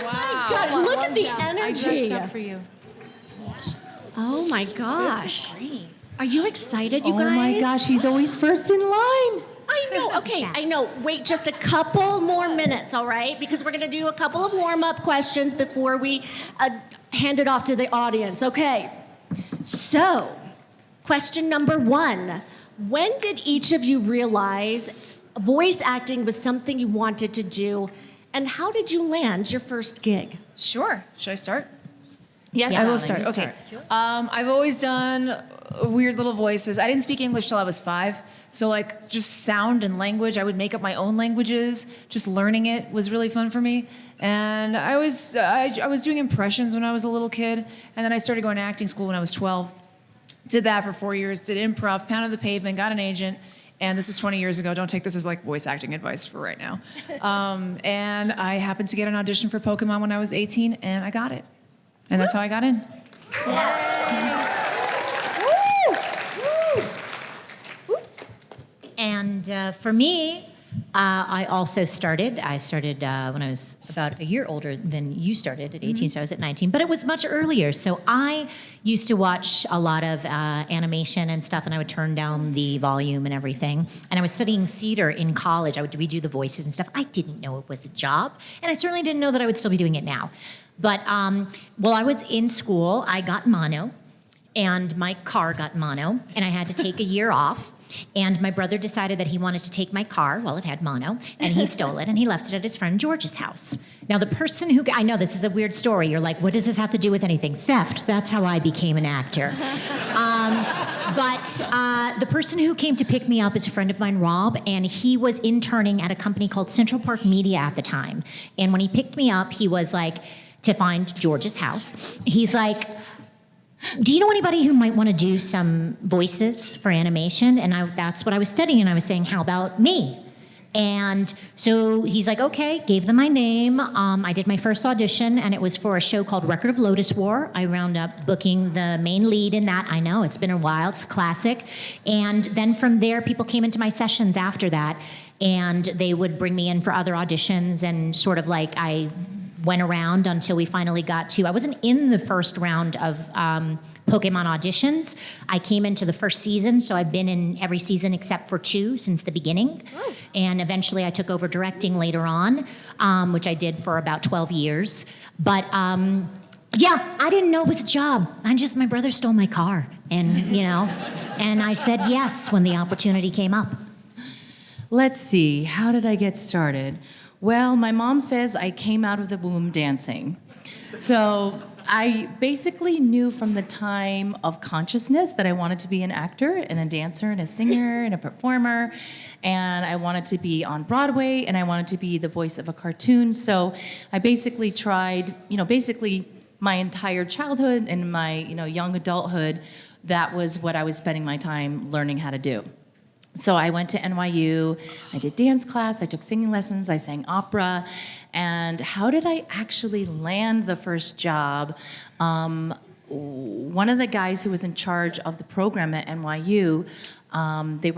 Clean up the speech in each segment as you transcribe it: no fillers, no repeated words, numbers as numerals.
Wow. God, look at the energy. I dressed up for you. Oh my gosh. Are you excited, you guys? Oh my gosh, he's always first in line. I know. Okay, I know. Wait just a couple more minutes, all right? Because we're going to do a couple of warm-up questions before we hand it off to the audience. Okay. So, question number 1. When did each of you realize voice acting was something you wanted to do, and how did you land your first gig? Sure. Should I start? Yes, I will start. Okay. I've always done weird little voices. I didn't speak English till I was 5. So like just sound and language, I would make up my own languages. Just learning it was really fun for me. And I was doing impressions when I was a little kid. And then I started going to acting school when I was 12. Did that for 4 years, did improv, pounded the pavement, got an agent. And this is 20 years ago. Don't take this as like voice acting advice for right now. And I happened to get an audition for Pokémon when I was 18 and I got it. And that's how I got in. And for me, I also started. I started when I was about a year older than you started at 18, so I was at 19. But it was much earlier. So I used to watch a lot of animation and stuff, and I would turn down the volume and everything. And I was studying theater in college. I would redo the voices and stuff. I didn't know it was a job, and I certainly didn't know that I would still be doing it now. But while I was in school, I got mono, and my car got mono, and I had to take a year off. And my brother decided that he wanted to take my car while it had mono, and he stole it, and he left it at his friend George's house. Now, the person who, I know this is a weird story. You're like, what does this have to do with anything? Theft. That's how I became an actor. But the person who came to pick me up is a friend of mine, Rob, and he was interning at a company called Central Park Media at the time. And when he picked me up, he was like, to find George's house, he's like, do you know anybody who might want to do some voices for animation? And that's what I was studying, and I was saying, how about me? And so he's like, okay, gave them my name. I did my first audition, and it was for a show called Record of Lotus War. I wound up booking the main lead in that. I know, it's been a while, it's a classic. And then from there, people came into my sessions after that, and they would bring me in for other auditions, and sort of like I went around until we finally got to, I wasn't in the first round of Pokemon auditions. I came into the first season, so I've been in every season except for 2 since the beginning. Oh. And eventually I took over directing later on, which I did for about 12 years. But yeah, I didn't know it was a job. My brother stole my car, and and I said yes when the opportunity came up. Let's see, how did I get started? Well, my mom says I came out of the womb dancing. So I basically knew from the time of consciousness that I wanted to be an actor and a dancer and a singer and a performer. And I wanted to be on Broadway, and I wanted to be the voice of a cartoon. So I basically tried, basically my entire childhood and my, young adulthood, that was what I was spending my time learning how to do. So I went to NYU, I did dance class, I took singing lessons, I sang opera, and how did I actually land the first job? One of the guys who was in charge of the program at NYU, they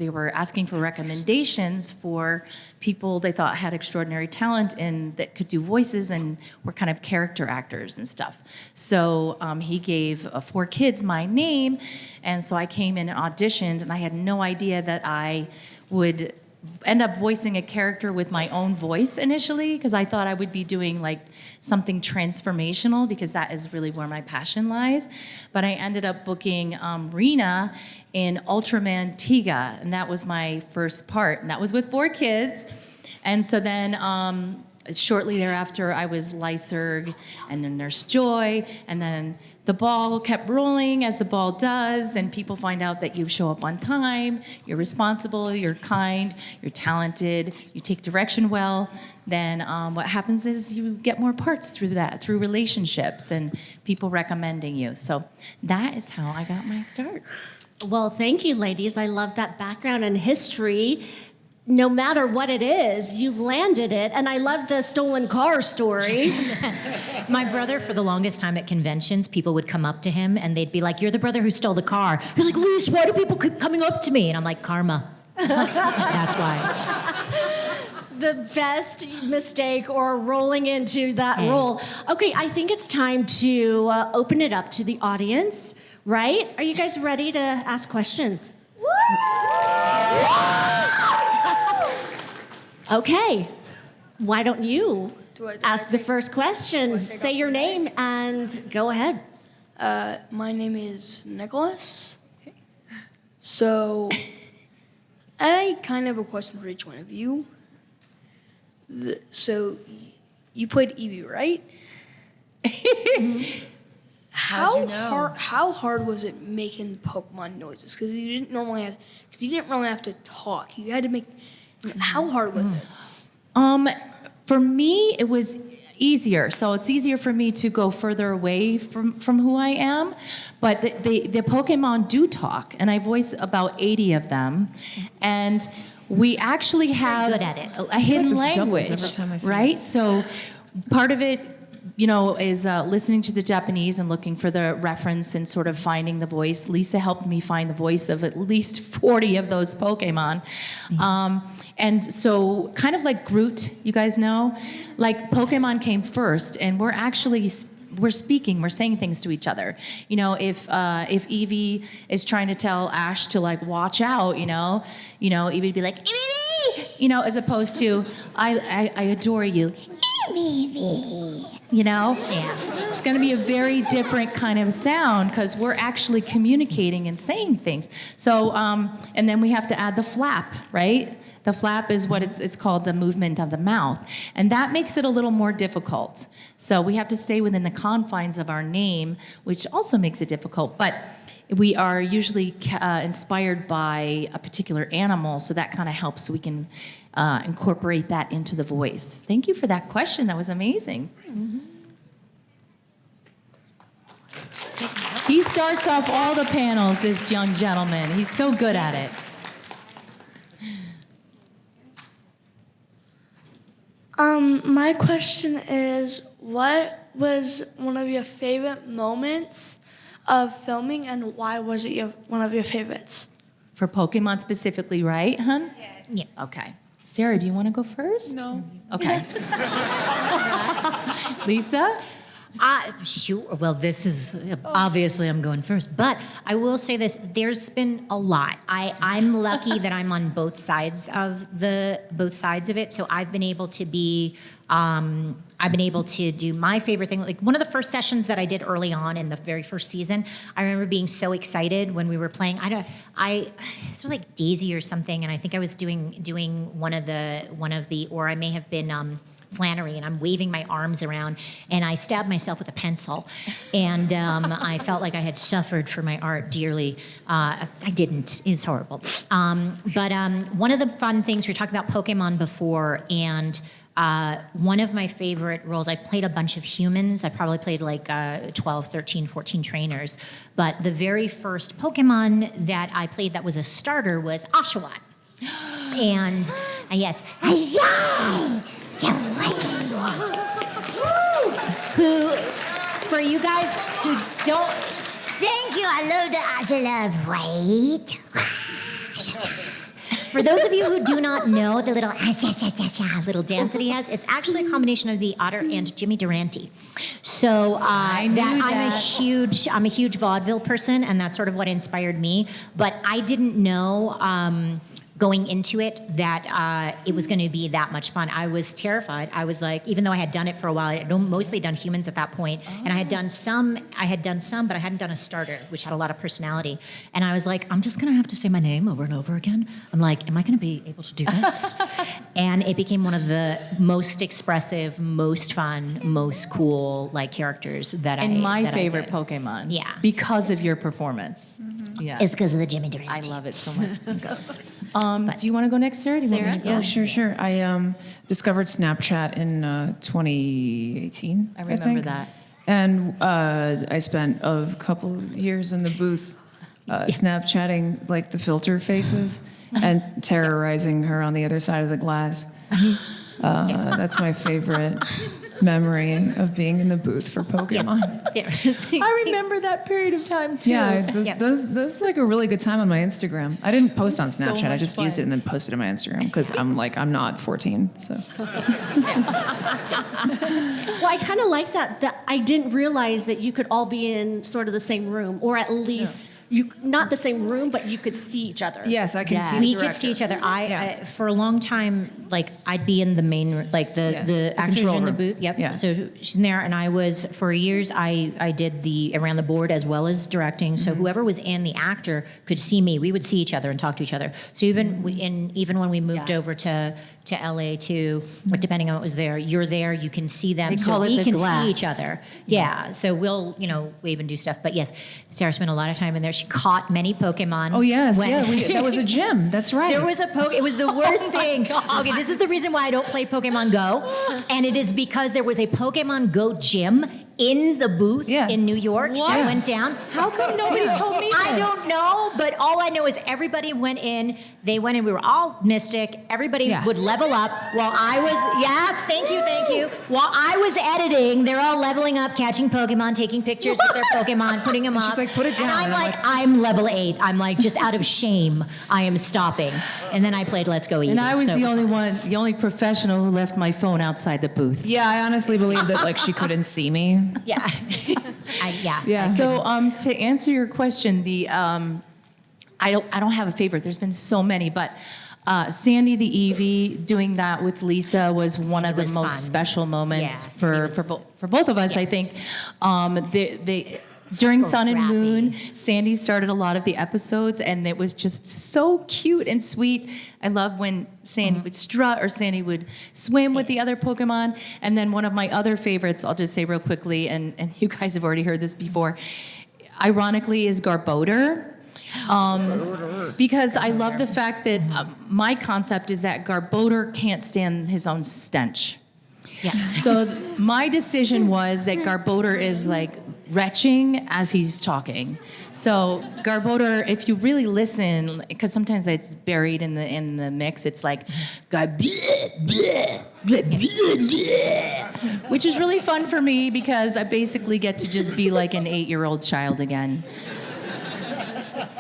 were asking for recommendations for people they thought had extraordinary talent and that could do voices and were kind of character actors and stuff. So he gave 4 kids my name, and so I came in and auditioned, and I had no idea that I would end up voicing a character with my own voice initially, because I thought I would be doing like something transformational, because that is really where my passion lies. But I ended up booking Rena in Ultraman Tiga, and that was my first part, and that was with 4 kids. And so then shortly thereafter, I was Lyserg, and then Nurse Joy, and then the ball kept rolling as the ball does, and people find out that you show up on time, you're responsible, you're kind, you're talented, you take direction well. Then what happens is you get more parts through that, through relationships and people recommending you. So that is how I got my start. Well, thank you, ladies. I love that background and history. No matter what it is, you've landed it. And I love the stolen car story. My brother, for the longest time at conventions, people would come up to him and they'd be like, "You're the brother who stole the car." He's like, "Lisa, why do people keep coming up to me?" And I'm like, "Karma." That's why. the best mistake or rolling into that role. Okay, I think it's time to open it up to the audience, right? Are you guys ready to ask questions? Okay, why don't you ask the first question? Say your name and go ahead. My name is Nicholas. So, I kind of have a question for each one of you. So, you played Eevie, right? How'd you know? How hard was it making Pokemon noises? Because you didn't really have to talk. You had to make. How hard was it? For me, it was easier. So it's easier for me to go further away from who I am. But the Pokemon do talk, and I voice about 80 of them. And we actually have good at it. a hidden this doubles language, every time I see right? So part of it, is listening to the Japanese and looking for the reference and sort of finding the voice. Lisa helped me find the voice of at least 40 of those Pokemon. And so kind of like Groot, you guys know, like Pokemon came first, and we're speaking, we're saying things to each other. If Eevee is trying to tell Ash to like watch out, Eevee would be like, Eevee, as opposed to I adore you, Eevee. Yeah. It's going to be a very different kind of sound because we're actually communicating and saying things. So, and then we have to add the flap, right? The flap is what it's called, the movement of the mouth. And that makes it a little more difficult. So we have to stay within the confines of our name, which also makes it difficult. But we are usually inspired by a particular animal, so that kind of helps so we can incorporate that into the voice. Thank you for that question. That was amazing. Mm-hmm. He starts off all the panels, this young gentleman. He's so good at it. My question is, what was one of your favorite moments of filming, and why was it one of your favorites? For Pokemon specifically, right, hun? Yeah. Okay. Sarah, do you want to go first? No. Okay. Lisa? Sure. Well, this is obviously I'm going first, but I will say this: there's been a lot. I'm lucky that I'm on both sides of it. So I've been able to do my favorite thing. Like one of the first sessions that I did early on in the very first season, I remember being so excited when we were playing. It's sort of like Daisy or something, and I think I was doing one of the, or I may have been. Flannery, and I'm waving my arms around, and I stabbed myself with a pencil, and I felt like I had suffered for my art dearly. I didn't. It's horrible. But one of the fun things, we were talking about Pokemon before, and one of my favorite roles, I've played a bunch of humans. I probably played like 12, 13, 14 trainers, but the very first Pokemon that I played that was a starter was Oshawott. And yes, who, for you guys who don't, thank you, I love the Oshawott. For those of you who do not know the little dance that he has, it's actually a combination of the otter and Jimmy Durante. So I'm a huge vaudeville person, and that's sort of what inspired me. But I didn't know going into it that it was going to be that much fun. I was terrified. I was like, even though I had done it for a while, I had mostly done humans at that point, and I had done some, but I hadn't done a starter, which had a lot of personality. And I was like, I'm just going to have to say my name over and over again. I'm like, am I going to be able to do this? And it became one of the most expressive, most fun, most cool characters that my favorite did. Pokemon. Yeah. Because of your performance. Mm-hmm. Yeah. It's because of the Jimmy Durante. I love it so much. Do you want to go next, Sarah? Oh, sure. I discovered Snapchat in 2018. I remember think. that. And I spent a couple years in the booth Snapchatting like the filter faces and terrorizing her on the other side of the glass. That's my favorite. memory of being in the booth for Pokemon. I remember that period of time too. Yeah, Yep. those like a really good time on my Instagram. I didn't post on So Snapchat. I much just used it fun. and then posted on my Instagram because I'm not 14. So Well, I kind of like that I didn't realize that you could all be in sort of the same room, or at least you not the same room, but you could see each other. yes, I can see. We the could see each director. other. I for a long time, like I'd be in the main, like the actors control are in the room. booth. Yep. Yeah. So she's in there, and I was for years. I did around the board as well as directing. So whoever was in, the actor could see me. We would see each other and talk to each other. So even even when we moved over to LA too, or depending on what was there, you're there. You can see them. They so call it we the can glass. see each other. Yeah. So we'll wave and do stuff. But yes, Sarah spent a lot of time in there. She caught many Pokemon. Oh yes, when- that was a gym. That's right. There was it was the worst thing. Okay, this is the reason why I don't play Pokemon Go. And it is because there was a Pokemon Go gym in the booth Yeah. in New York that went down. How come nobody told me I this? don't know, but all I know is everybody went in. They went in. We were all Mystic. Everybody Yeah. would level up while I was. Yes, thank you. While I was editing, they're all leveling up, catching Pokemon, taking pictures with their Pokemon, putting them And up. she's like, "Put it down." And I'm And I'm like, like- I'm level 8. I'm like, just out of shame, I am stopping. And then I played Let's Go Eevee. And I was so it the only fun. the only professional who left my phone outside the booth. Yeah, I honestly believe that like she couldn't see me. Yeah. Yeah. So to answer your question, I don't have a favorite. There's been so many, but Sandy the Eevee doing that with Lisa was one of the was most fun. special moments Yeah, for both of us. Yeah. I think they during Sun and Moon, Sandy started a lot of the episodes, and it was just so cute and sweet. I love when Sandy would strut or Sandy would swim with the other Pokemon. And then one of my other favorites, I'll just say real quickly, and you guys have already heard this before, ironically, is Garbodor. Because I love the fact that my concept is that Garbodor can't stand his own stench. Yeah. So my decision was that Garbodor is like retching as he's talking. So Garbodor, if you really listen, because sometimes that's buried in the mix, it's like, which is really fun for me because I basically get to just be like an 8-year-old child again.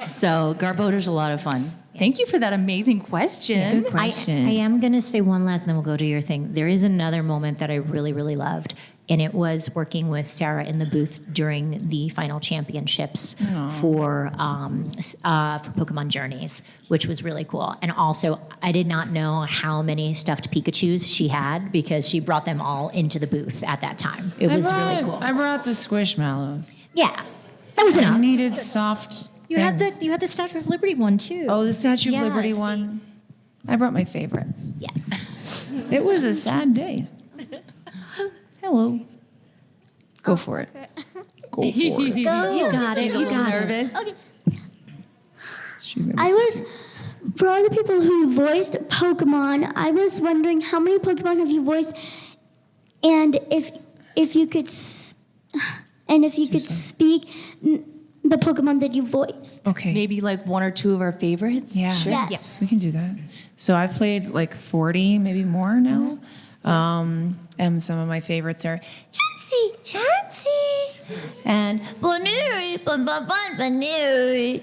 So Garbodor's a lot of fun. Thank you for that amazing question. Good question. I am going to say one last, and then we'll go to your thing. There is another moment that I really, really loved, and it was working with Sarah in the booth during the final championships for Pokemon Journeys, which was really cool. And also, I did not know how many stuffed Pikachus she had because she brought them all into the booth at that time. It was really cool. I brought the Squishmallows. Yeah, that was I enough. needed soft. You had things. the Statue of Liberty one too. Oh, the Statue of Yeah, Liberty see. one. I brought my favorites. Yes. It was a sad day. Hello. Go for it. Go for it. You got it. He's a You little got it. nervous. She's gonna I be was, for all the people who voiced Pokemon, I was wondering how many Pokemon have you voiced, and if you could, speak the Pokemon that you voiced. okay. Maybe like one or two of our favorites. Yeah. Yes. We can do that. So I've played like 40, maybe more now. And some of my favorites are Chansey, and Banuri, Banuri,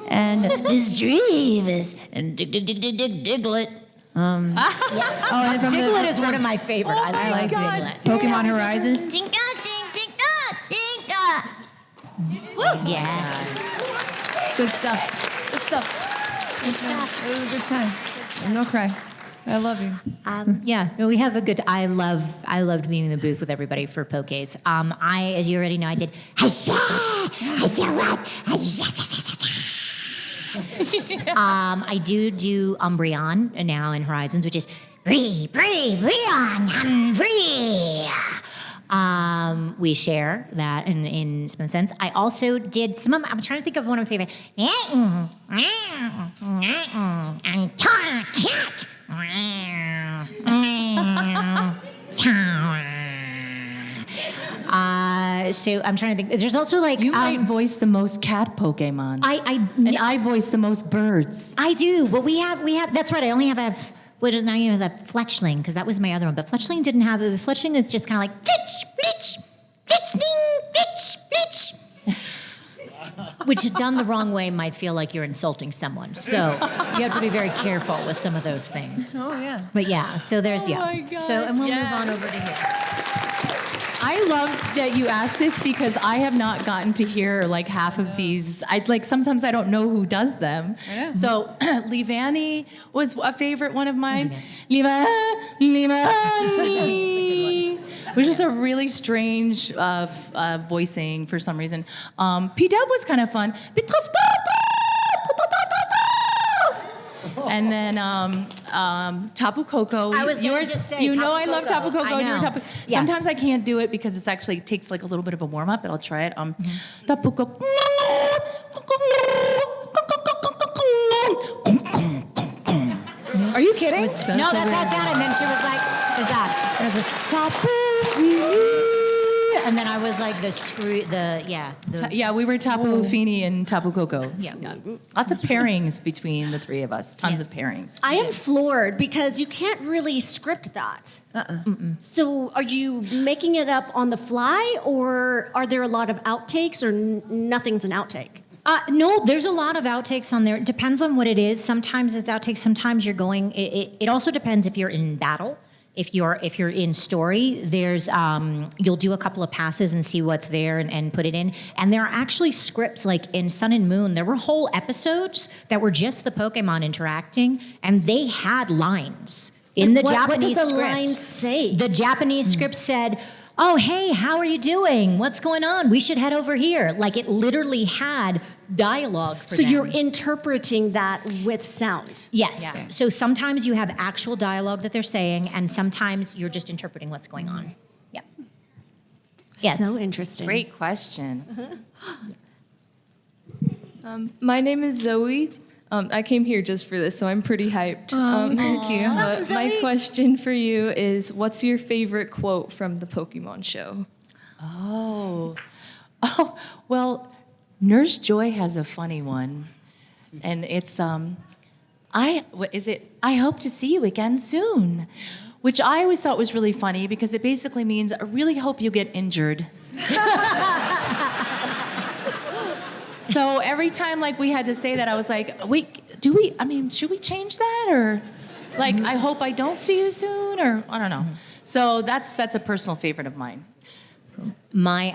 and Miss Dreamus, and Diglett. And from Diglett is one of my favorite. I like Diglett. Pokemon Horizons. Tinka, tinka, tinka. Yeah. Good stuff. Good stuff. It was a good time. No cry. I love you. Yeah, no, we have a good. I loved being in the booth with everybody for Pokés. As you already know, I did. I do Umbreon now in Horizons, which is Breon, we share that in some sense. I also did some of. I'm trying to think of one of my favorite. So I'm trying to think. There's also like You might voice the most cat Pokemon. I and I voice the most birds. do, but we have. That's right. I only have what is now, the Fletchling, because that was my other one. But Fletchling didn't have it. Fletchling is just kind of like, Flitch, Flitch, Fletchling, Flitch, Flitch. Which, done the wrong way, might feel like you're insulting someone. So you have to be very careful with some of those things. Oh, yeah. But yeah, so there's, my God, So, and we'll yes. move on over to here. I love that you asked this because I have not gotten to hear like half of these. Sometimes I don't know who does them. So Livani was a favorite one of mine. Livani. Which is a really strange voicing for some reason. P-Dub was kind of fun. And then Tapu Koko. I was gonna just say, you know Tapu I love Koko. Tapu Koko. I know. Yes. Sometimes I can't do it because it's actually takes like a little bit of a warm up, but I'll try it. Tapu Koko. Are you kidding? No, that's how it sounded. And then she was like, there's that. And I was like, Tapu. And then I was like, Yeah, we were Tapu Fini and Tapu Koko. Yeah. Lots of pairings between the three of us. Tons of pairings. I am floored because you can't really script that. So are you making it up on the fly, or are there a lot of outtakes, or nothing's an outtake? No, there's a lot of outtakes on there. It depends on what it is. Sometimes it's outtakes. Sometimes you're going. It also depends if you're in battle. If you're in story, there's you'll do a couple of passes and see what's there and put it in. And there are actually scripts like in Sun and Moon. There were whole episodes that were just the Pokemon interacting, and they had lines in the Japanese what does the script. line say? The Japanese script said, "Oh, hey, how are you doing? What's going on? We should head over here." Like it literally had dialogue for So them. you're interpreting that with sound. Yes. Yeah. So sometimes you have actual dialogue that they're saying, and sometimes you're just interpreting what's going on. Yeah. Yeah. So interesting. Great question. My name is Zoe. I came here just for this, so I'm pretty hyped. Thank you. But my question for you is, what's your favorite quote from the Pokemon show? Oh, well, Nurse Joy has a funny one, and it's I hope to see you again soon, which I always thought was really funny because it basically means I really hope you get injured. So every time like we had to say that, I was like, wait, should we change that, or like I hope I don't see you soon, or I don't know. So that's a personal favorite of mine. My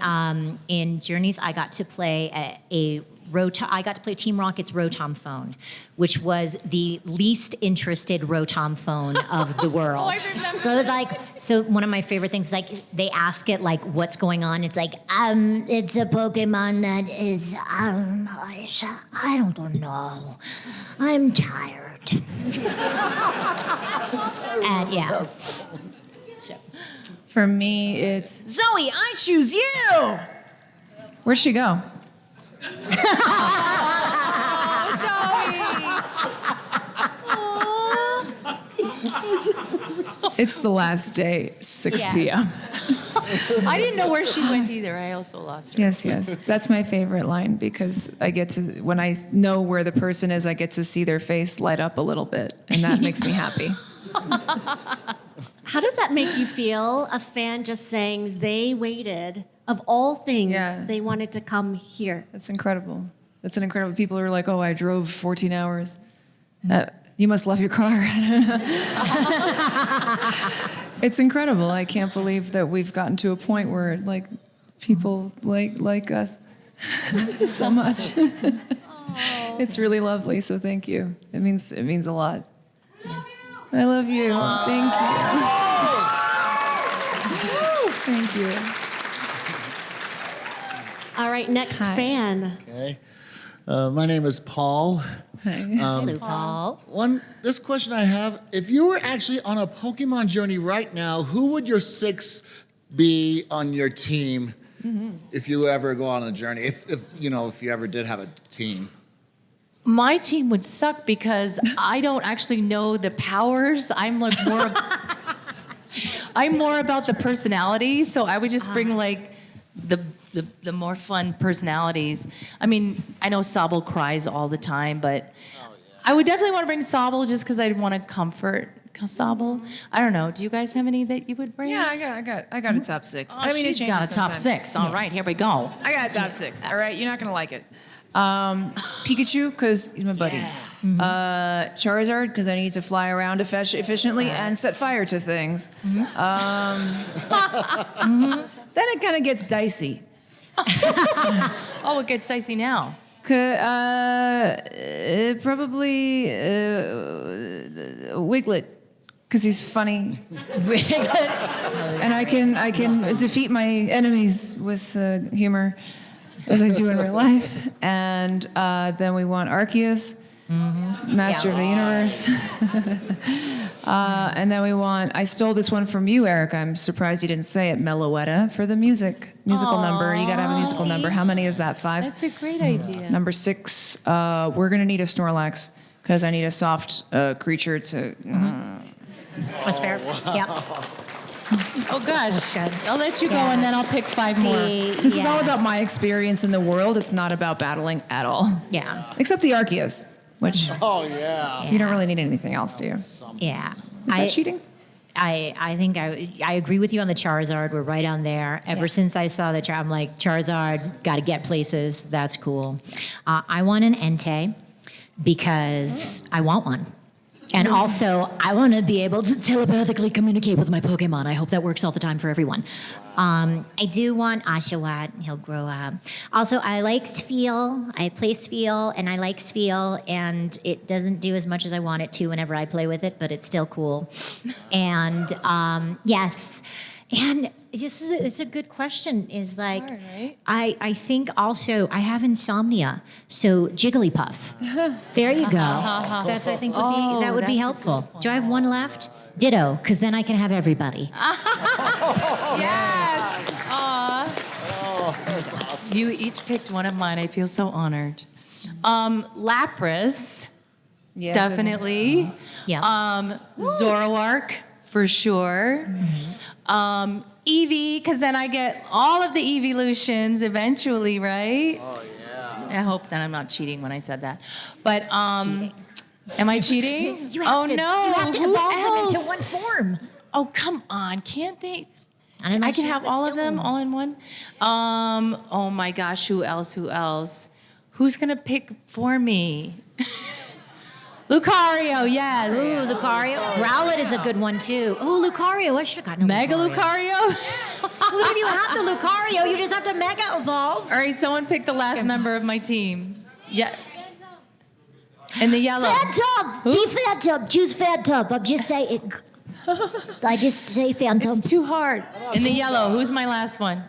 in Journeys, I got to play I got to play Team Rocket's Rotom phone, which was the least interested Rotom phone of the world. I remember So it was like, so one of my favorite things is like they ask it like what's going on. It's like it's a Pokemon that is I don't know. I'm tired. And yeah. For me, it's Zoe, I choose you. Where'd she go? It's the last day, 6 p.m. I didn't know where she went either. I also lost her. Yes, yes. That's my favorite line because I get to, when I know where the person is, I get to see their face light up a little bit, and that makes me happy. How does that make you feel, a fan just saying they waited, of all things, Yeah. they wanted to come here? That's incredible. That's an incredible. People are like, "Oh, I drove 14 hours." You must love your car. It's incredible. I can't believe that we've gotten to a point where like people like us so much. It's really lovely. So thank you. It means a lot. I love you. Thank you. Thank you. All right, next Hi. fan. Okay. My name is Paul. Hello, Paul. This question I have: if you were actually on a Pokemon journey right now, who would your 6 be on your team if you ever go on a journey? If you ever did have a team. My team would suck because I don't actually know the powers. I'm like more. I'm more about the personality, so I would just bring like the more fun personalities. I mean, I know Sobble cries all the time, but I would definitely want to bring Sobble just because I'd want to comfort Cassable. I don't know. Do you guys have any that you would bring? Yeah, I got a top 6. Oh, I mean, it she's got a changes top sometimes. 6. All right, here we go. I got a top 6. All right, you're not gonna like it. Pikachu, because he's my buddy. Charizard, because I need to fly around efficiently and set fire to things. Then it kind of gets dicey. Oh, it gets dicey now. Probably Wiglet, because he's funny. And I can defeat my enemies with humor, as I do in real life. And then we want Arceus, Master of the Universe. And then we want, I stole this one from you, Eric. I'm surprised you didn't say it, Meloetta, for the musical number. You gotta have a musical number. How many is that? 5? That's a great idea. Number 6, we're gonna need a Snorlax, because I need a soft creature to... That's fair. Yep. Oh, gosh. That's good. I'll let you go, and then I'll pick 5 more. This is all about my experience in the world. It's not about battling at all. Yeah. Except the Arceus, which Oh yeah. you don't really need anything else, do you? Is Yeah. that cheating? I think I agree with you on the Charizard. We're right on there. Ever since I saw the I'm like, Charizard, got to get places. That's cool. I want an Entei because I want one. And also, I want to be able to telepathically communicate with my Pokemon. I hope that works all the time for everyone. I do want Oshawott. He'll grow up. Also, I like Spheal. I play Spheal, and I like Spheal, and it doesn't do as much as I want it to whenever I play with it, but it's still cool. And yes. And it's a good question. Is like, right. I think also I have insomnia, so Jigglypuff. There you go. That's I think would be that's a helpful. good Do I have one left? Ditto, because then I can have everybody. Yes. Aw. You each picked one of mine. I feel so honored. Lapras, Yeah. definitely. Yeah. Zoroark, for sure. Eevee, because then I get all of the evolutions eventually, right? Oh, yeah. I hope that I'm not cheating when I said that. But, am I cheating? You have to, no. You have to Who evolve them into else? one form. Oh, come on. Can't they? I don't know, I can sure, have but all of still. them all in one. Oh my gosh, who else? Who's gonna pick for me? Lucario, yes. Ooh, Lucario. Growlithe is a good one too. Ooh, Lucario. I should have gotten a Mega Lucario? What if you have the Lucario? You just have to Mega Evolve. All right, someone pick the last member of my team. Yeah. In the yellow. Phantom! Be Phantom. Choose Phantom. I'm just saying. I just say Phantom. It's too hard. In the yellow, who's my last one?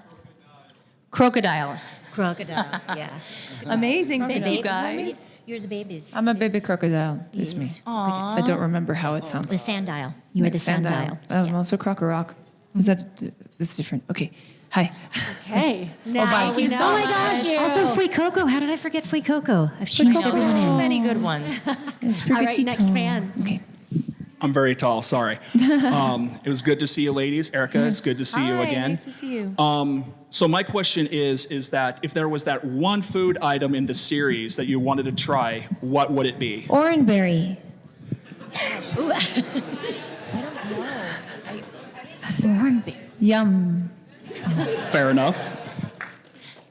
Crocodile. Crocodile. Yeah. Amazing, thank you Babies. guys. You're the babies. I'm a baby crocodile. It's me. I don't remember how it sounds. The Sandile. You were the Sandile. I'm also Crocorock. Is that's different? Okay. Hi. Hey. Now Thank you so Oh my much. gosh. Also, Free Cocoa. How did I forget Free Cocoa? I've changed everyone There's too in. many good ones. It's All right, next fan. Okay. I'm very tall, sorry. It was good to see you, ladies. Erica, it's good to see you Hi, again. nice to see you. So my question is that if there was that one food item in the series that you wanted to try, what would it be? Oranberry. Yum. Fair enough.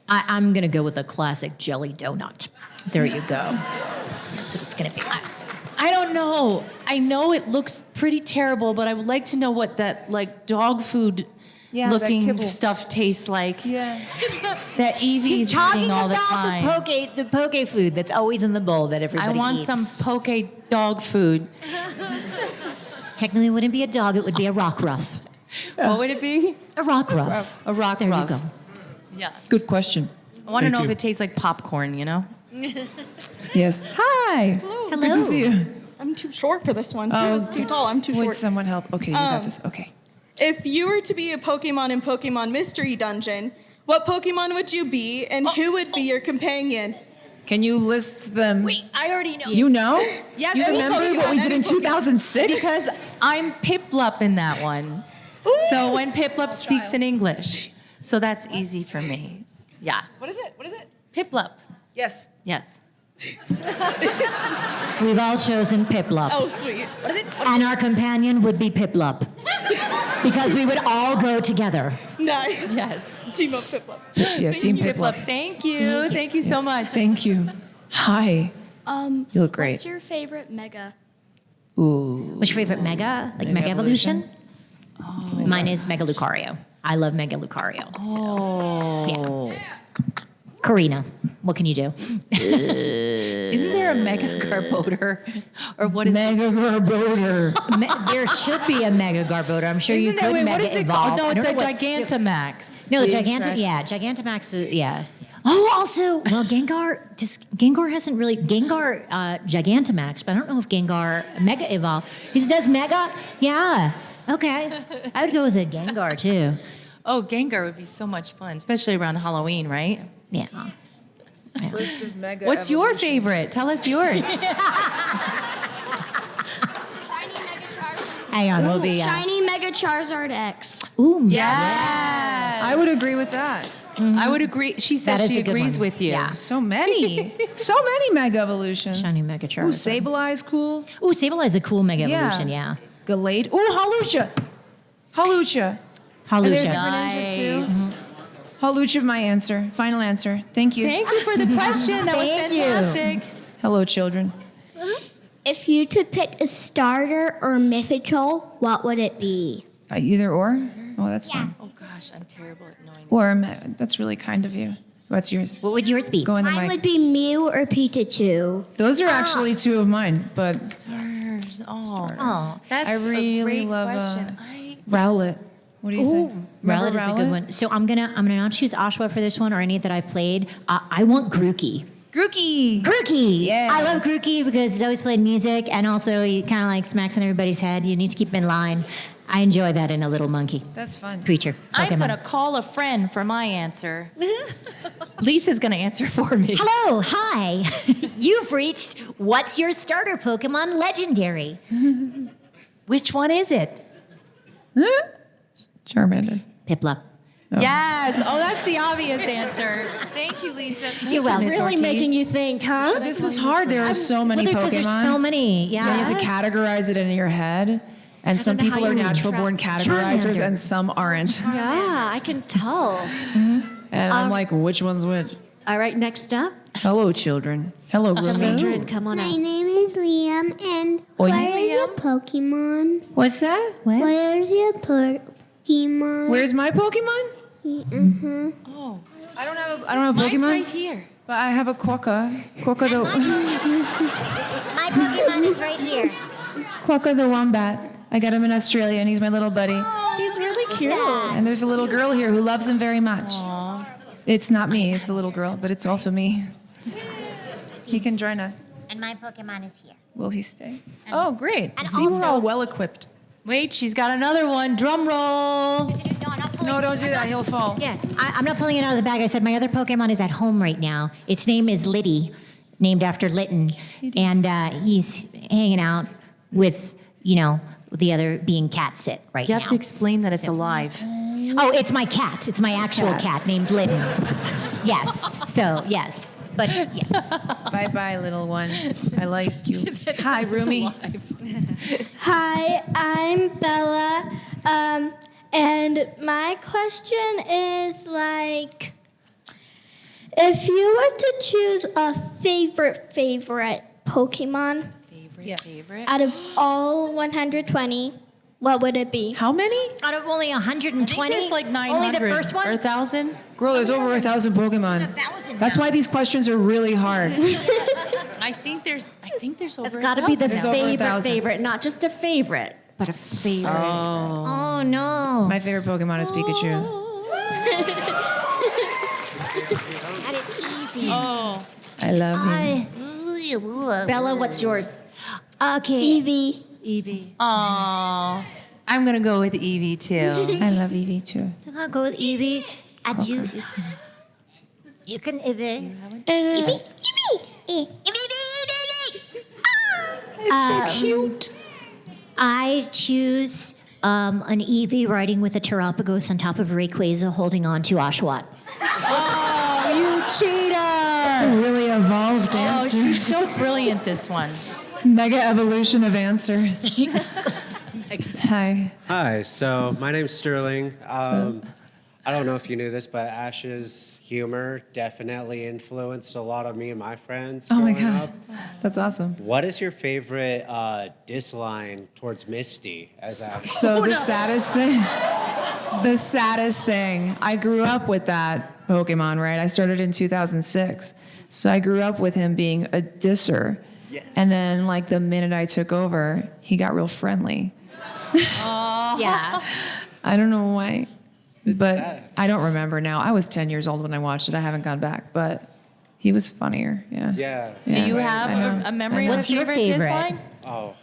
I'm going to go with a classic jelly donut. There you go. That's what it's going to be. I don't know. I know it looks pretty terrible, but I would like to know what that like dog food Yeah, that looking kibble. stuff tastes like. Yeah. That Eevie's She's talking eating all the about time. the poke food that's always in the bowl that I everybody want eats. some poke dog food. Technically, it wouldn't be a dog. It would be a rock ruff. What would it be? A rock ruff. A rock There ruff. you go. Yeah. Good question. I want to Thank know if you. it tastes like popcorn, you know? Yes. Hi. Hello. Good to see you. I'm too short for this one. Oh, It's too tall. I'm too Would short. someone help? Okay, you got this. Okay. If you were to be a Pokemon in Pokemon Mystery Dungeon, what Pokemon would you be, and who would be your companion? Can you list them? Wait, I already know. You know? Yes, You any remember what we Pokemon, did in any Pokemon. 2006? Because I'm Piplup in that one. So when Piplup speaks in English. So that's easy for me. Yeah. What is it? What is it? Piplup. Yes. Yes. We've all chosen Piplup. Oh, sweet. What is it? And our companion would be Piplup. Because we would all go together. Nice. Yes. Team up Piplup. Yeah, Team Piplup. Thank you. Thank you so much. Thank you. Hi. You look great. What's your favorite mega? Ooh. What's your favorite Mega? Like Mega Evolution? Mine is Mega Lucario. I love Mega Lucario. Oh. Yeah. Karina, what can you do? Isn't there a Mega Garbodor? Or what is Mega Garbodor. There should be a Mega Garbodor. I'm sure you Isn't there, could wait, Mega what is it Evolve. called? No, I it's a don't know what's Gigantamax. No, the Gigantamax, yeah. Oh, also, well, Gengar hasn't really, Gigantamax, but I don't know if Gengar Mega Evolve. He does Mega? Yeah, okay. I would go with a Gengar, too. Oh, Gengar would be so much fun, especially around Halloween, right? Yeah. List of mega What's your evolutions. favorite? Tell us yours. Hang on, we'll be, Shiny Mega Charizard X. ooh, Yes. I would agree with that. I would agree. She That said is she a good agrees one. with you. Yeah. So many. So many Mega Evolutions. Shiny Mega Ooh, Charizard. Sableye's cool. Ooh, Sableye is a cool Mega Evolution, yeah. Gallade. Ooh, Hawlucha. Hawlucha. And there's a Hawlucha. Greninja too. Nice. Hawlucha, my answer. Final answer. Thank you. Thank you for the question. That was Thank you. fantastic. Hello, children. If you could pick a starter or mythical, what would it be? Either or? Oh, that's fun. Oh gosh, I'm terrible at knowing. Or, that's really kind of you. What's yours? What would yours be? Go in the Mine mic. would be Mew or Pikachu. Those are actually two of mine, but Stars. Oh, Oh, that's I really a great love question. Rowlet. What do you think? Rowlet Remember is a good one. So I'm gonna not choose Oshawott for this one or any that I've played. I want Grookey. Grookey. Grookey! Yes. I love Grookey because he's always played music and also he kind of like smacks on everybody's head. You need to keep him in line. I enjoy that in a little monkey That's fun. creature. I'm Pokemon. gonna call a friend for my answer. Lisa's gonna answer for me. Hello, hi. You've reached What's Your Starter Pokemon Legendary? Which one is it? Charmander. Piplup. Yes. Oh, that's the obvious answer. Thank you, Lisa. You're welcome. Miss Really Ortiz. making you think, huh? This is hard. There are so many Because Pokemon. there's so many. And you Yeah. have to categorize it in your head. And some know how people are you natural born categorizers Charmander. and some aren't. Yeah, I can tell. And I'm like, which one's which? All right, next up. Hello, children. Hello, Rumi. Mildred, come on My up. name is Liam, and Oi. where is your Pokemon? What's that? What? Where's your Pokemon? Where's my Pokemon? Oh, I don't have a mine's Pokemon. right here. But I have a Quokka. Quokka the My Pokemon is right here. Quokka the Wombat. I got him in Australia and he's my little buddy. He's really cute. And there's a little girl here who loves him very much. It's not me, it's a little girl, but it's also me. He can join us. And my Pokemon is here. Will he stay? Oh, great. and See, we're also- all well equipped. Wait, she's got another one. Drum roll. No, don't do that. He'll fall. Yeah, I'm not pulling it out of the bag. I said my other Pokemon is at home right now. Its name is Liddy, named after Lytton. And he's hanging out with, the other being cat sit right You now. have to explain that it's alive. Oh, it's my cat. It's my actual cat named Lytton. Yes. So, yes. But, yes. Bye-bye, little one. I like you. Hi, Rumi. Hi, I'm Bella. And my question is if you were to choose a favorite Pokemon Favorite. out of all 120, what would it be? How many? Out of only 120? I think there's like 900 Only the first one? or 1,000. Girl, there's over 1,000 Pokemon. 1,000 That's now. why these questions are really hard. I think there's over. It's got to be the 1,000. There's over 1,000. favorite, not just a favorite, but a favorite. Oh, no. My favorite Pokemon is Pikachu. That is easy. Oh, I love you. Bella, what's yours? Okay. Eevee. Eevee. oh. I'm gonna go with Eevee too. I love Eevee too. I'll go with Eevee. You can Eevee. It's so cute. I choose an Eevee riding with a Terapagos on top of Rayquaza holding on to Oshawott. Oh, you cheater! It's a really evolved Oh, answer. you're so brilliant, this one. Mega evolution of answers. Hi. Hi, so my name's Sterling. I don't know if you knew this, but Ash's humor definitely influenced a lot of me and my friends Oh my growing God. up. That's awesome. What is your favorite diss line towards Misty as Ash? So the saddest thing, I grew up with that Pokemon, right? I started in 2006. So I grew up with him being a disser. Yeah. And then like the minute I took over, he got real friendly. Yeah. I don't know why, but sad. I don't remember now. I was 10 years old when I watched it. I haven't gone back, but he was funnier. Yeah. Yeah. Do you I have know. a memory of What's a your favorite diss favorite? line? Oh,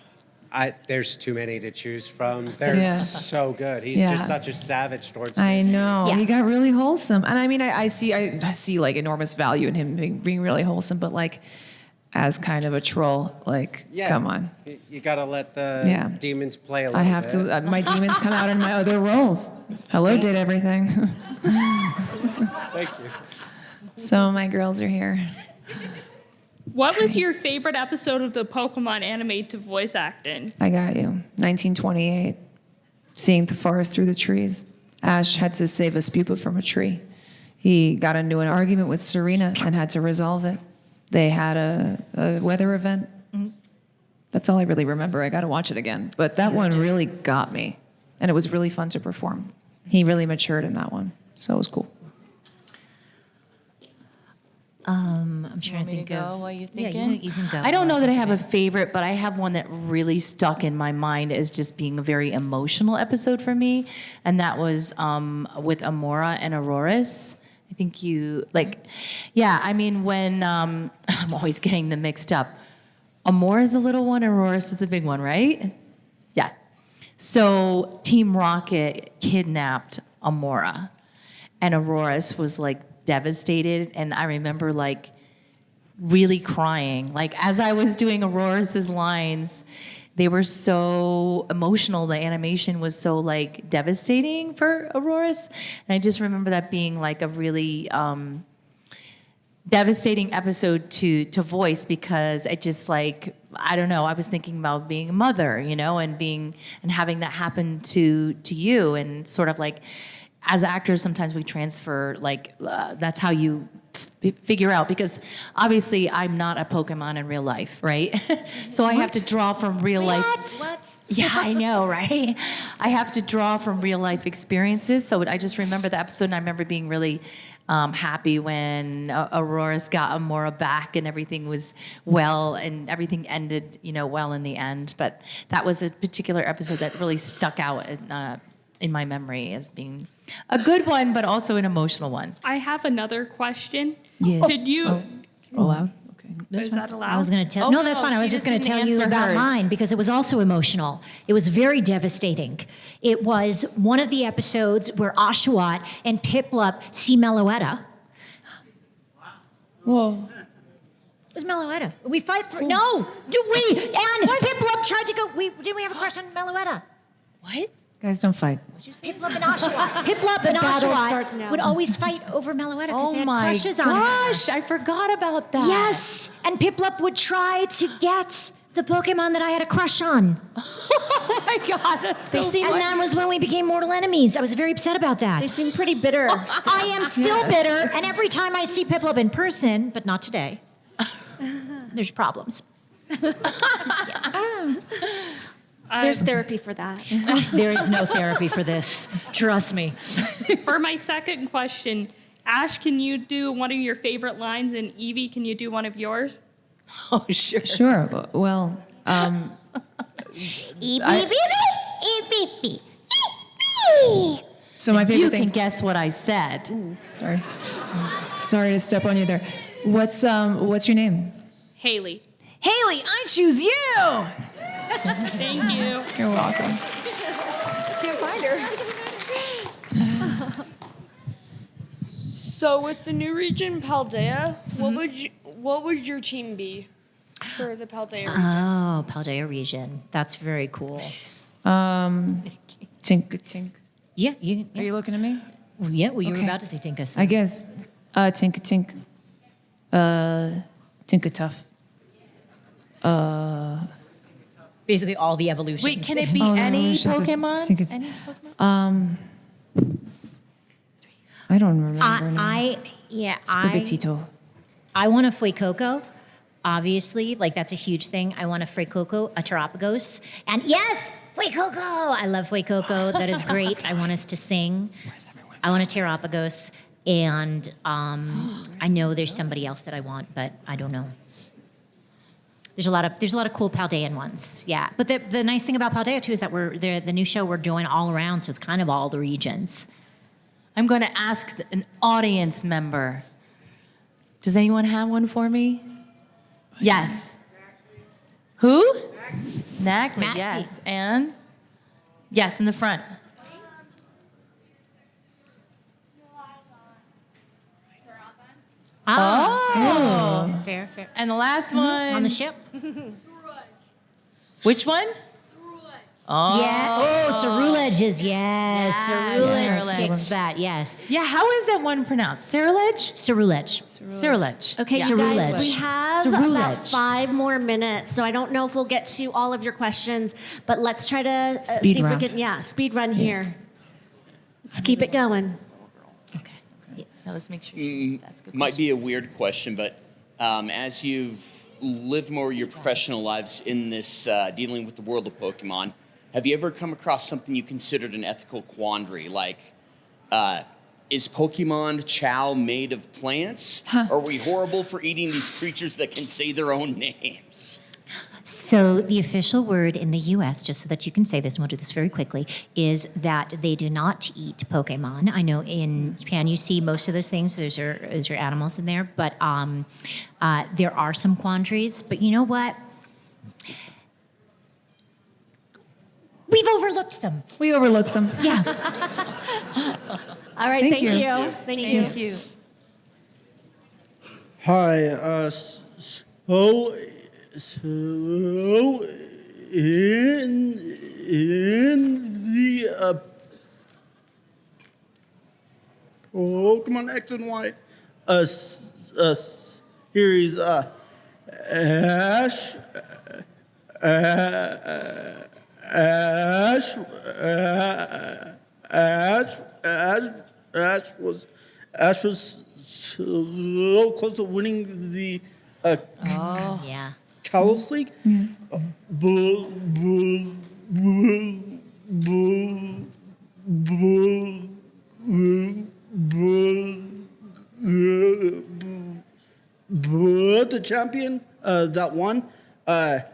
there's too many to choose from. They're Yeah. so good. He's Yeah. just such a savage towards I Misty. know. Yeah. He got really wholesome. And I mean, I see like enormous value in him being really wholesome, but like as kind of a troll, like, Yeah. come on. You gotta let the Yeah. demons play a little I have bit. to, my demons come out in my other roles. Hello, did everything. Thank you. So my girls are here. What was your favorite episode of the Pokemon anime to voice act in? I got you. 1928. Seeing the forest through the trees. Ash had to save a Spupa from a tree. He got into an argument with Serena and had to resolve it. They had a weather event. That's all I really remember. I got to watch it again. But that one really got me. And it was really fun to perform. He really matured in that one. So it was cool. I'm trying to Me to think go of. while you're Yeah, thinking? you can go. I don't know that I have a favorite, but I have one that really stuck in my mind as just being a very emotional episode for me, and that was with Amora and Auroras. I think I mean, when I'm always getting them mixed up. Amora's the little one, Auroras is the big one, right? Yeah. So Team Rocket kidnapped Amora, and Auroras was like devastated, and I remember like really crying. Like as I was doing Aurora's lines, they were so emotional. The animation was so like devastating for Auroras, and I just remember that being like a really devastating episode to voice, because I just like, I don't know, I was thinking about being a mother, you know, and having that happen to you, and sort of like, as actors, sometimes we transfer, like, that's how you figure out, because obviously I'm not a Pokemon in real life, right? So I have to draw from real life. What? Yeah, I know, right? I have to draw from real life experiences. So I just remember the episode, and I remember being really happy when Auroras got Amora back and everything was well, and everything ended, well in the end. But that was a particular episode that really stuck out in my memory as being a good one, but also an emotional one. I have another question. Yeah. Could you? Allowed? Okay. Is that allowed? I was going to tell. Oh, no, that's no, fine. I was you just just going to didn't tell you answer about hers. mine because it was also emotional. It was very devastating. It was one of the episodes where Oshawott and Piplup see Meloetta. Whoa. It was Meloetta. We fight for no. And Piplup tried to go. Didn't we have a crush on Meloetta? What? Guys, don't fight. Piplup and Oshawott. Piplup and battle starts Oshawott now. would always fight over Meloetta because Oh they had my crushes on her. gosh, I forgot about that. Yes, and Piplup would try to get the Pokemon that I had a crush on. Oh my God, that's so seem- And funny. that was when we became mortal enemies. I was very upset about that. They seem pretty bitter. I am still bitter, and every time I see Piplup in person, but not today, there's problems. There's therapy for that. There is no therapy for this. Trust me. For my second question, Ash, can you do one of your favorite lines? And Eevee, can you do one of yours? Oh, sure. Sure. Well, so my favorite You thing. can guess what I said. Sorry to step on you there. What's your name? Haley. Haley, I choose you. Thank you. You're welcome. Can't find her. So with the new region Paldea, what would your team be for the Paldea region? Oh, Paldea region. That's very cool. Tink. Yeah, Are you looking at me? yeah. Well, you were Okay. about to say Tinka. So. I guess. Tink. Tinka Tough. Basically all the evolutions. Wait, can it be Oh, any evolutions of Pokemon? Tinka- Any Pokemon? I don't remember now. I Sprigatito. I want a Fuecoco, obviously. Like, that's a huge thing. I want a Fuecoco, a Terapagos. And yes, Fuecoco! I love Fuecoco. That is great. I want us to sing. I want a Terapagos. And I know there's somebody else that I want, but I don't know. There's a lot of cool Paldean ones, yeah. But the nice thing about Paldea too is that the new show we're doing all around, so it's kind of all the regions. I'm going to ask an audience member. Does anyone have one for me? Yes. Who? Nackley, yes. And? Yes, in the front. Oh. Fair. And the last one. On the ship? Which one? Oh. Yeah. Oh, Cerulege is, yes. Cerulege Cerulege. kicks that, yes. Yeah, how is that one pronounced? Cerulege? Cerulege. Cerulege. Okay, Yeah. you guys, Cerulege. we have Cerulege. about 5 more minutes, so I don't know if we'll get to all of your questions, but let's try to Speed see round. if we can, speed run here. Let's keep it going. Now let's make sure you ask a question. Might be a weird question, but as you've lived more of your professional lives in this dealing with the world of Pokemon, have you ever come across something you considered an ethical quandary? Like, is Pokemon chow made of plants? Are we horrible for eating these creatures that can say their own names? So the official word in the U.S., just so that you can say this, and we'll do this very quickly, is that they do not eat Pokemon. I know in Japan you see most of those things. Those are animals in there, but there are some quandaries. But you know what? We've overlooked them. We overlooked them. Yeah. All right, thank you. Thank you. Thank you. Hi, so in the Pokemon X and Y series, Ash was so close to winning the Yeah. Kalos League. But the champion that won had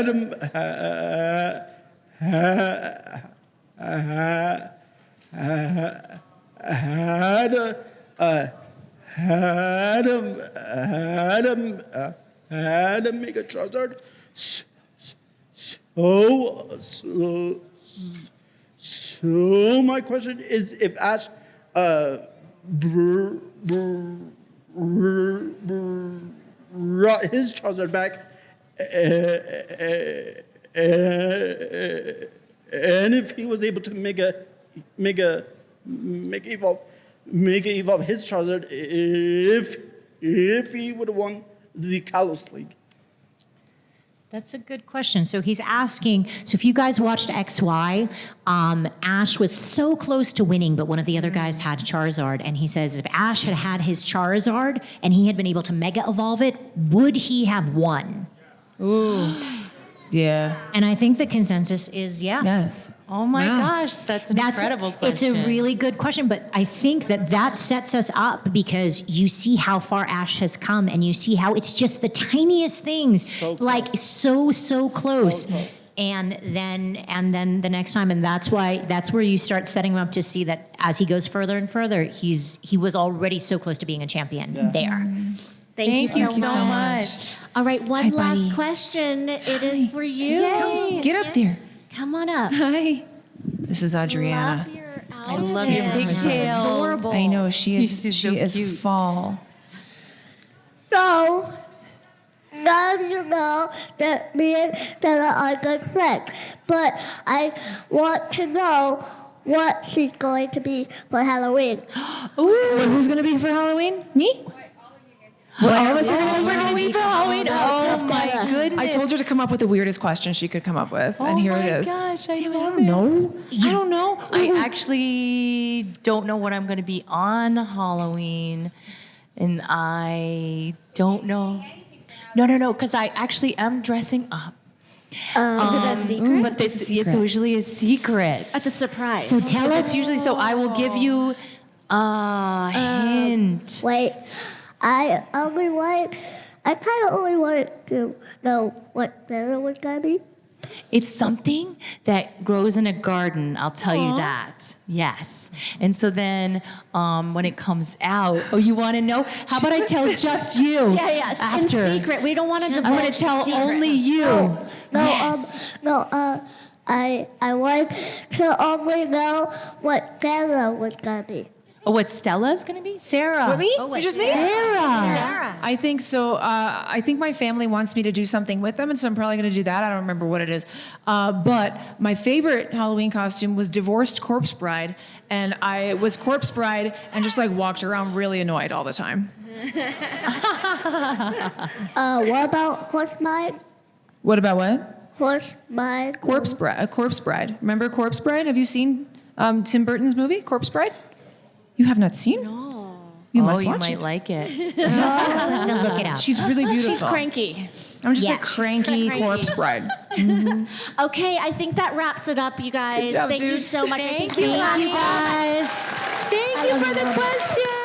him had him make a Charizard. So my question is, if Ash brought his Charizard back, and if he was able to make evolve his Charizard, if he would have won the Kalos League. That's a good question. So he's asking, so if you guys watched XY, Ash was so close to winning, but one of the other guys had Charizard, and he says if Ash had had his Charizard and he had been able to Mega Evolve it, would he have won? Ooh. Yeah. And I think the consensus is yeah. Yes. Oh my gosh, that's an incredible question. It's a really good question, but I think that sets us up because you see how far Ash has come and you see how it's just the tiniest things, so close. And then the next time, and that's where you start setting him up to see that as he goes further and further, he was already so close to being a champion there. Thank you so much. All right, one Hi, last buddy. question. It is for you. Come, get up there. Come on up. Hi. This is Adriana. Love your I love outfit. your pigtails. Adorable. I know she is. She's so She is cute. fall. So, now you know that me and Stella are good friends. But I want to know what she's going to be for Halloween. Who's going to be for Halloween? Me? Well, all of us are going to be for Halloween. Oh my goodness. I told her to come up with the weirdest question she could come up with, and here it is. Gosh, I Damn it, I love don't it. know. I don't know. I actually don't know what I'm going to be on Halloween, and I don't know. No, because I actually am dressing up. Is it a secret? But it's usually a secret. That's a surprise. So tell us. It's usually so. I will give you a hint. Wait, I kind of only want to know what Sarah was gonna be. It's something that grows in a garden, I'll tell you that. Yes. And so then when it comes out, you want to know? How about I tell just you? Yeah. In After. secret. We don't want to divulge. I'm going to tell secrets. only you. I want to only know what Sarah was gonna be. Oh, what Stella's going to be? Sarah. What, me? You just me? Sarah. I think so. I think my family wants me to do something with them, and so I'm probably going to do that. I don't remember what it is. But my favorite Halloween costume was Divorced Corpse Bride, and I was Corpse Bride and just like walked around really annoyed all the time. What about Horse Bride? What about what? Horse Bride. Corpse Bride. Remember Corpse Bride? Have you seen Tim Burton's movie, Corpse Bride? You have not seen? No. You must watch might it. like it. So look it up. She's really beautiful. She's cranky. I'm just Yeah. a cranky corpse bride. Okay, I think that wraps it up, you guys. Good job, Thank you dude. so much. Thank you guys. Thank you for the question.